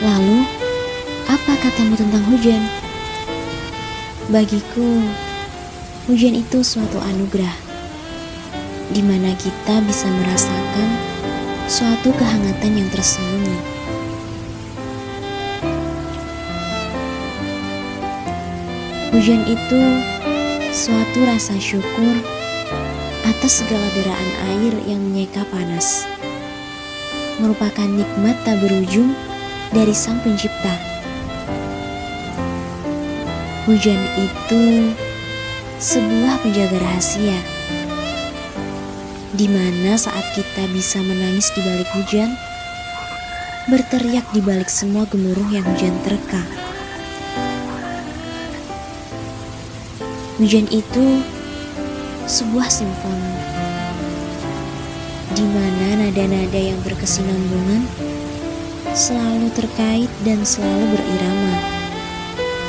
Lalu, apa katamu tentang hujan? Bagiku, hujan itu suatu anugerah, di mana kita bisa merasakan suatu kehangatan yang tersembunyi. Hujan itu suatu rasa syukur atas segala deraan air yang menyeka panas, merupakan nikmat tak berujung dari Sang Pencipta. Hujan itu sebuah penjaga rahasia, di mana saat kita bisa menangis di balik hujan, berteriak di balik semua gemuruh yang hujan terka. Hujan itu sebuah simfoni, di mana nada-nada yang berkesinambungan selalu terkait dan selalu berirama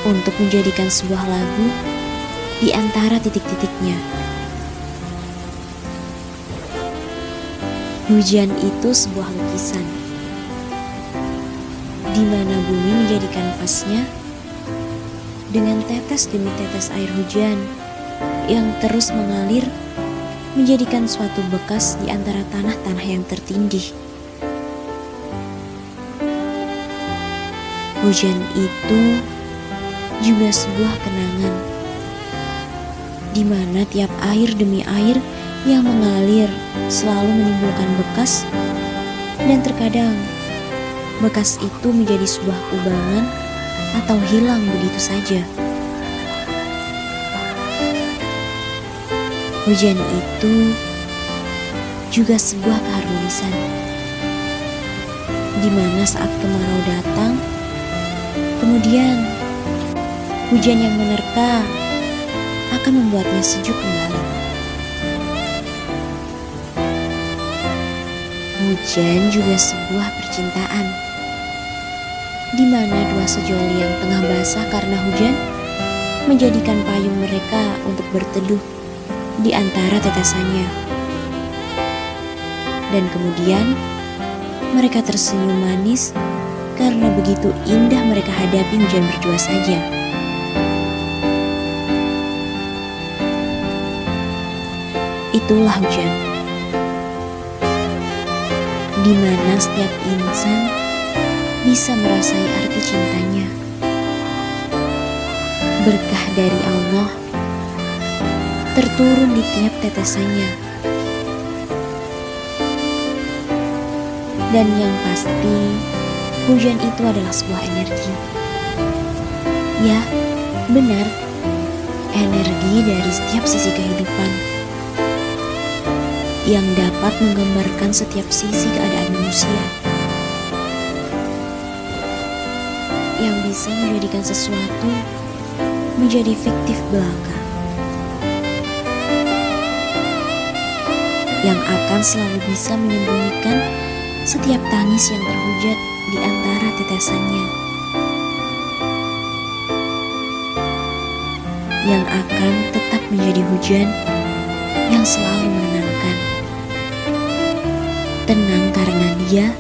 untuk menjadikan sebuah lagu di antara titik-titiknya. Hujan itu sebuah lukisan, di mana bumi menjadi kanvasnya dengan tetes demi tetes air hujan yang terus mengalir, menjadikan suatu bekas di antara tanah-tanah yang tertindih. Hujan itu juga sebuah kenangan, di mana tiap air demi air yang mengalir selalu menimbulkan bekas, dan terkadang bekas itu menjadi sebuah kubangan atau hilang begitu saja. Hujan itu juga sebuah keharmonisan, di mana saat kemarau datang, kemudian hujan yang menerka akan membuatnya sejuk kembali. Hujan juga sebuah percintaan, di mana dua sejoli yang tengah basah karena hujan menjadikan payung mereka untuk berteduh di antara tetesannya. Dan kemudian mereka tersenyum manis karena begitu indah mereka hadapi hujan berdua saja. Itulah hujan, di mana setiap insan bisa merasai arti cintanya. Berkah dari Allah terturun di tiap tetesannya. Dan yang pasti, hujan itu adalah sebuah energi. Ya, benar, energi dari setiap sisi kehidupan yang dapat menggambarkan setiap sisi keadaan manusia, yang bisa menjadikan sesuatu menjadi fiktif belaka, yang akan selalu bisa menyembunyikan setiap tangis yang terhujat di antara tetesannya, yang akan tetap menjadi hujan yang selalu menenangkan. Tenang karena Dia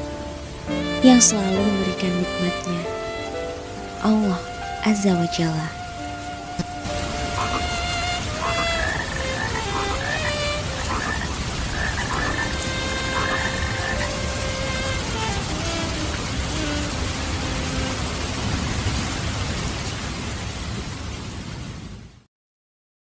yang selalu memberikan nikmatnya, Allah Azza wa Jalla.